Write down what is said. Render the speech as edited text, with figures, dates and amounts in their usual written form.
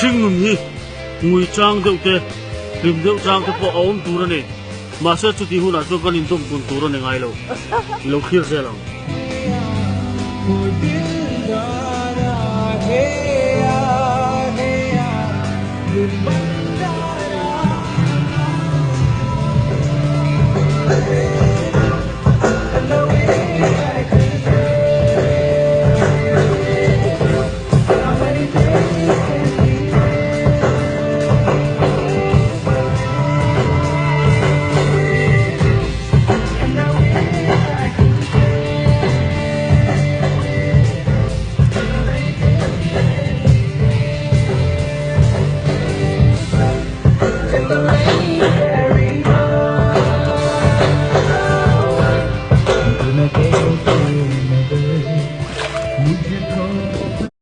Sing hi ngui chang deuh te lim deuh chang te po om tur ani ma se chu ti huna chu kan in tum kun tur ani ngai lo khir se lo मुझको